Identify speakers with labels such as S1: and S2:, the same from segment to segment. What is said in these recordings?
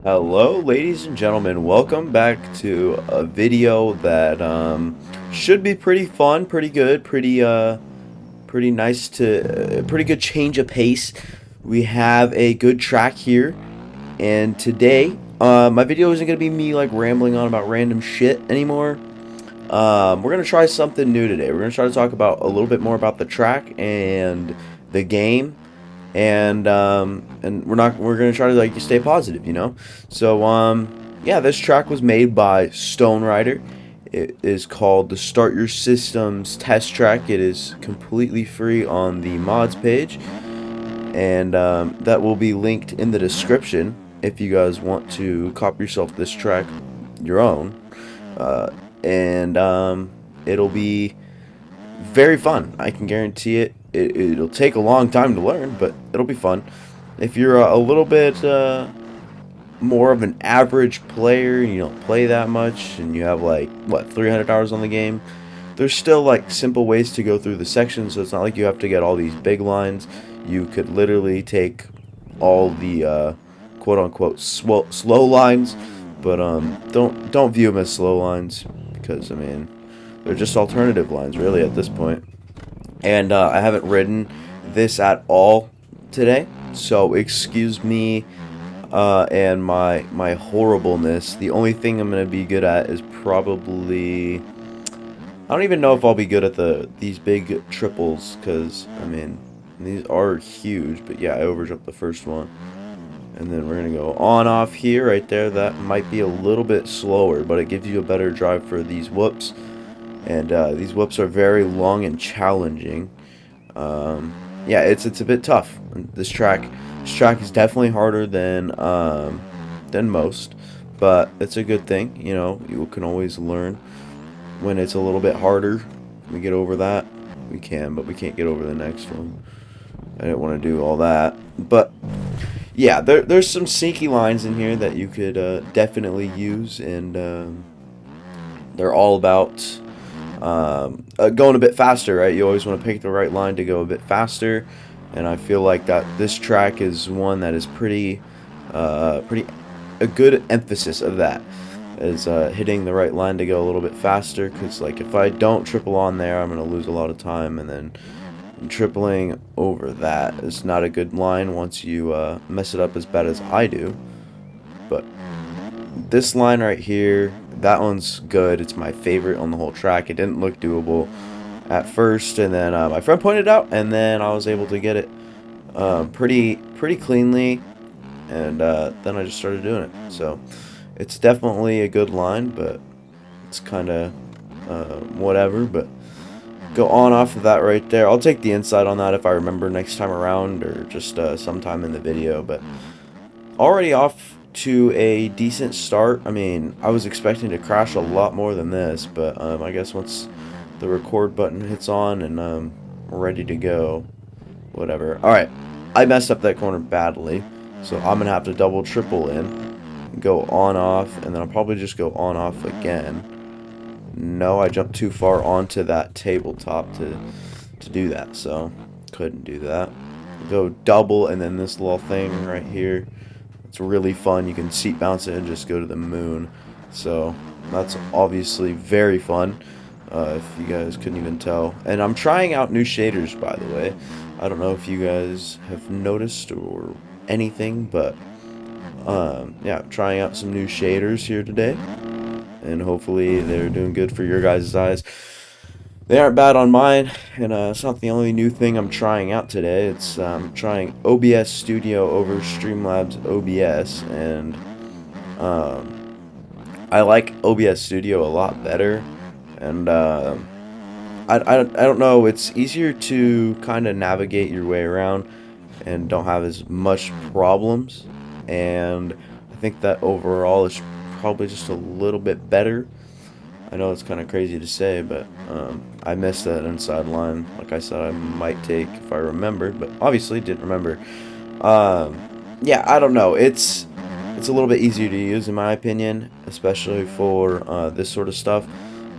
S1: Hello, ladies and gentlemen. Welcome back to a video that should be pretty fun, pretty good, pretty nice to pretty good change of pace. We have a good track here, and today my video isn't gonna be me like rambling on about random shit anymore. We're gonna try something new today. We're gonna try to talk about a little bit more about the track and the game, and we're gonna try to like stay positive, you know. So yeah, this track was made by Stone Rider. It is called the Start Your Systems Test Track. It is completely free on the mods page, and that will be linked in the description if you guys want to copy yourself this track your own. uh, and It'll be very fun. I can guarantee it. It'll take a long time to learn, but it'll be fun. If you're a little bit more of an average player and you don't play that much and you have like, what, 300 hours on the game, there's still like simple ways to go through the sections, so it's not like you have to get all these big lines. You could literally take all the quote unquote slow lines, but don't view them as slow lines because I mean they're just alternative lines really at this point. And I haven't ridden this at all today, so excuse me and my horribleness. The only thing I'm gonna be good at is probably I don't even know if I'll be good at these big triples because I mean these are huge. But yeah, I overjumped the first one, and then we're gonna go on off here right there. That might be a little bit slower, but it gives you a better drive for these whoops. And these whoops are very long and challenging. Yeah, it's a bit tough. This track is definitely harder than most, but it's a good thing. You know, you can always learn when it's a little bit harder. We get over that, we can, but we can't get over the next one. I didn't want to do all that, but yeah, there's some sneaky lines in here that you could definitely use, and they're all about going a bit faster, right? You always want to pick the right line to go a bit faster, and I feel like that this track is one that is pretty a good emphasis of that is hitting the right line to go a little bit faster. Because like if I don't triple on there, I'm gonna lose a lot of time, and then tripling over that is not a good line once you mess it up as bad as I do. But this line right here, that one's good. It's my favorite on the whole track. It didn't look doable at first, and then my friend pointed it out, and then I was able to get it pretty cleanly, and then I just started doing it. So it's definitely a good line, but it's kind of whatever. But go on off of that right there. I'll take the inside on that if I remember next time around, or just sometime in the video. But already off to a decent start. I mean, I was expecting to crash a lot more than this, but I guess once the record button hits on and we're ready to go, whatever. Alright, I messed up that corner badly, so I'm going to have to double triple in, go on off, and then I'll probably just go on off again. No, I jumped too far onto that tabletop to do that, so couldn't do that. Go double, and then this little thing right here. It's really fun. You can seat bounce it and just go to the moon. So that's obviously very fun, if you guys couldn't even tell. And I'm trying out new shaders, by the way. I don't know if you guys have noticed or anything, but yeah, I'm trying out some new shaders here today. And hopefully they're doing good for your guys' eyes. They aren't bad on mine, and it's not the only new thing I'm trying out today. It's trying OBS Studio over Streamlabs OBS, and I like OBS Studio a lot better. And I don't know, it's easier to kind of navigate your way around and don't have as much problems. And I think that overall is probably just a little bit better. I know it's kind of crazy to say, but I missed that inside line. Like I said, I might take if I remembered, but obviously didn't remember. Yeah, I don't know. It's a little bit easier to use in my opinion, especially for this sort of stuff.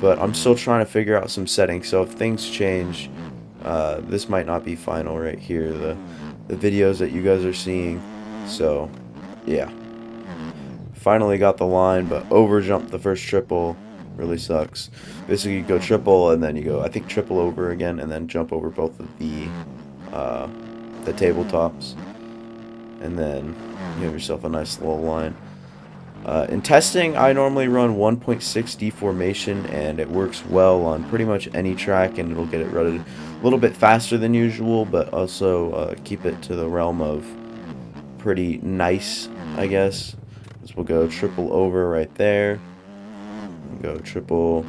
S1: But I'm still trying to figure out some settings. So if things change, this might not be final right here. The videos that you guys are seeing. So yeah. finally got the line, but over jumped the first triple. Really sucks. Basically, you go triple and then you go, I think, triple over again, and then jump over both of the tabletops, and then you have yourself a nice little line. In testing, I normally run 1.6 deformation, and it works well on pretty much any track, and it'll get it rutted a little bit faster than usual, but also keep it to the realm of pretty nice, I guess. So we'll go triple over right there, go triple,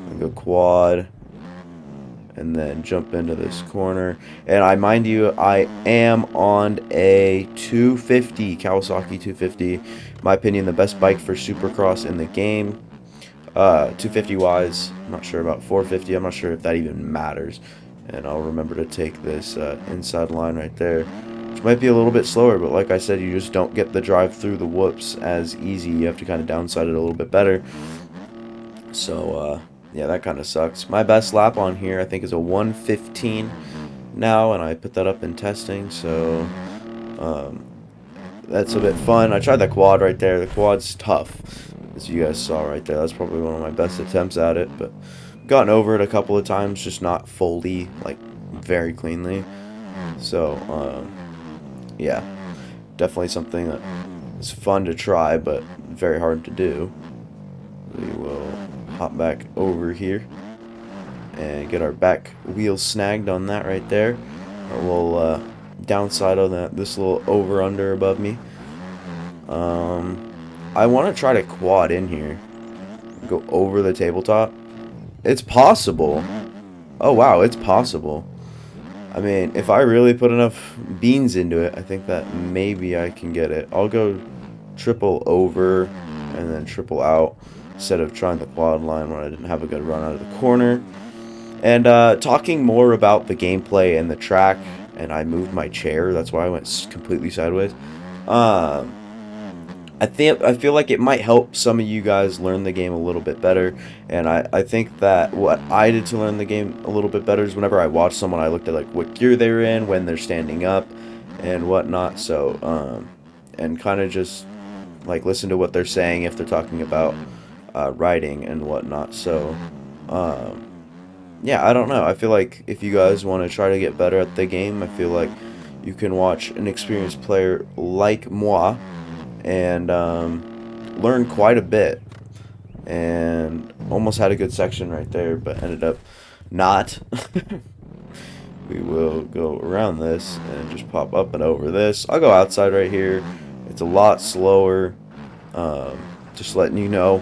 S1: and go quad, and then jump into this corner. And I mind you, I am on a 250, Kawasaki 250. In my opinion, the best bike for Supercross in the game. 250 wise, I'm not sure about 450. I'm not sure if that even matters. And I'll remember to take this inside line right there, which might be a little bit slower, but like I said, you just don't get the drive through the whoops as easy. You have to kind of downside it a little bit better. So, yeah, that kind of sucks. My best lap on here, I think, is a 1:15 now, and I put that up in testing, so that's a bit fun. I tried that quad right there. The quad's tough, as you guys saw right there. That's probably one of my best attempts at it, but gotten over it a couple of times, just not fully, like, very cleanly. So, yeah, definitely something that is fun to try, but very hard to do. We will hop back over here and get our back wheel snagged on that right there. A little downside on this little over under above me. I want to try to quad in here, go over the tabletop. It's possible. Oh wow, it's possible. I mean, if I really put enough beans into it, I think that maybe I can get it. I'll go triple over and then triple out, instead of trying the quad line when I didn't have a good run out of the corner. And talking more about the gameplay and the track, and I moved my chair, that's why I went completely sideways. I feel like it might help some of you guys learn the game a little bit better, and I think that what I did to learn the game a little bit better is whenever I watched someone, I looked at like what gear they're in, when they're standing up, and whatnot. So and kind of just like listen to what they're saying if they're talking about riding and whatnot. So yeah, I don't know. I feel like if you guys want to try to get better at the game, I feel like you can watch an experienced player like moi and learn quite a bit. And almost had a good section right there, but ended up not. We will go around this and just pop up and over this. I'll go outside right here. It's a lot slower. Just letting you know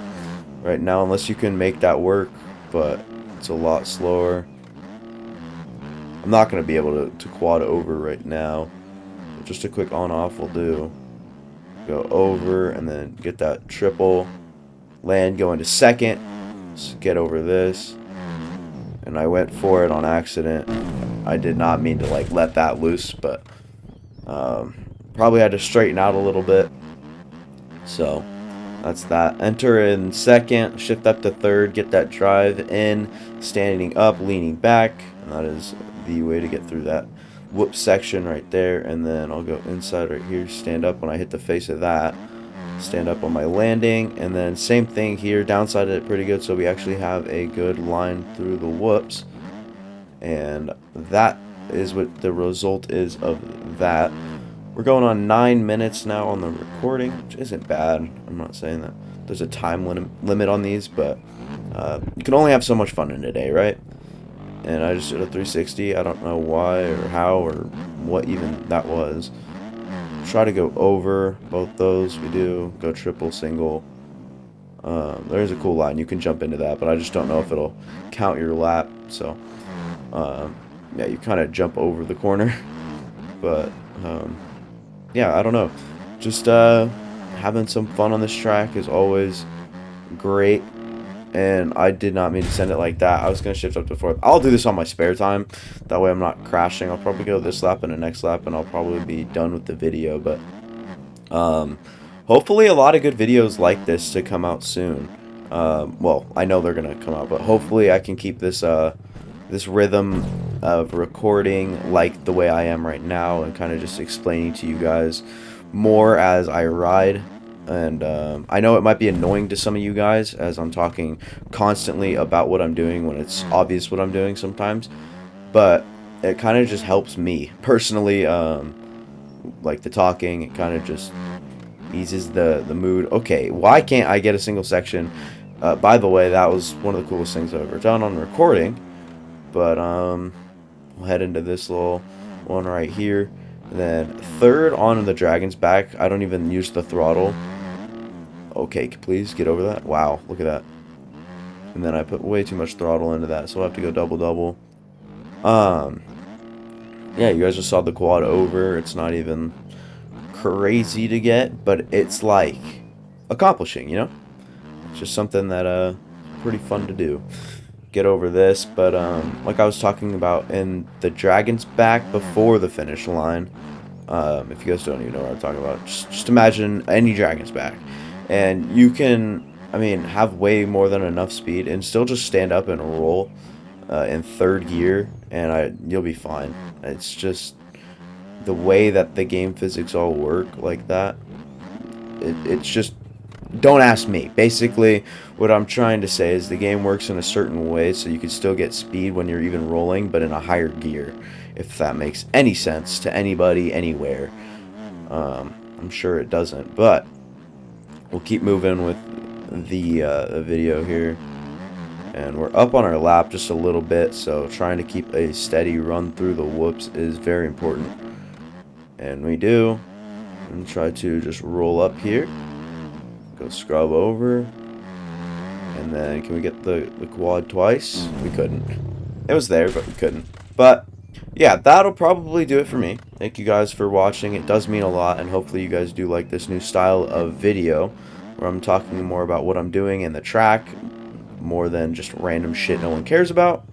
S1: right now, unless you can make that work, but it's a lot slower. I'm not going to be able to quad over right now. Just a quick on-off will do. Go over and then get that triple. Land, go into second. Just get over this. And I went for it on accident. I did not mean to like let that loose, but probably had to straighten out a little bit. So that's that. Enter in second, shift up to third, get that drive in, standing up, leaning back, and that is the way to get through that whoop section right there. And then I'll go inside right here, stand up when I hit the face of that, stand up on my landing, and then same thing here, downside it pretty good, so we actually have a good line through the whoops. And that is what the result is of that. We're going on 9 minutes now on the recording, which isn't bad. I'm not saying that there's a time limit on these, but you can only have so much fun in a day, right? And I just did a 360. I don't know why or how or what even that was. Try to go over both those. We do go triple, single. There's a cool line. You can jump into that, but I just don't know if it'll count your lap. So, yeah, you kind of jump over the corner. But, yeah, I don't know. Just having some fun on this track is always great. And I did not mean to send it like that. I was going to shift up to fourth. I'll do this on my spare time. That way I'm not crashing. I'll probably go this lap and the next lap, and I'll probably be done with the video. But hopefully a lot of good videos like this to come out soon. Well, I know they're going to come out, but hopefully I can keep this this rhythm of recording like the way I am right now, and kind of just explaining to you guys more as I ride. And I know it might be annoying to some of you guys as I'm talking constantly about what I'm doing when it's obvious what I'm doing sometimes, but it kind of just helps me personally. Like the talking, it kind of just eases the mood. Okay, why can't I get a single section? By the way, that was one of the coolest things I've ever done on recording. But we'll head into this little one right here. And then third on the dragon's back. I don't even use the throttle. Okay, please get over that. Wow, look at that. And then I put way too much throttle into that, so I'll have to go double. Yeah, you guys just saw the quad over. It's not even crazy to get, but it's like accomplishing, you know? It's just something that pretty fun to do. Get over this, but like I was talking about in the dragon's back before the finish line. If you guys don't even know what I'm talking about, just imagine any dragon's back, and you can, I mean, have way more than enough speed and still just stand up and roll in third gear, and you'll be fine. It's just the way that the game physics all work like that. It's just, don't ask me. Basically, what I'm trying to say is the game works in a certain way so you can still get speed when you're even rolling, but in a higher gear, if that makes any sense to anybody, anywhere. I'm sure it doesn't, but we'll keep moving with the video here. And we're up on our lap just a little bit, so trying to keep a steady run through the whoops is very important. And we do. And try to just roll up here. Go scrub over. And then can we get the quad twice? We couldn't. It was there, but we couldn't. But yeah, that'll probably do it for me. Thank you guys for watching. It does mean a lot, and hopefully you guys do like this new style of video where I'm talking more about what I'm doing in the track, more than just random shit no one cares about.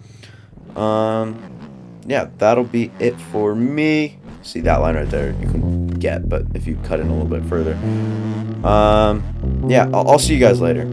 S1: Yeah, that'll be it for me. See that line right there, you can get, but if you cut in a little bit further, yeah, I'll see you guys later.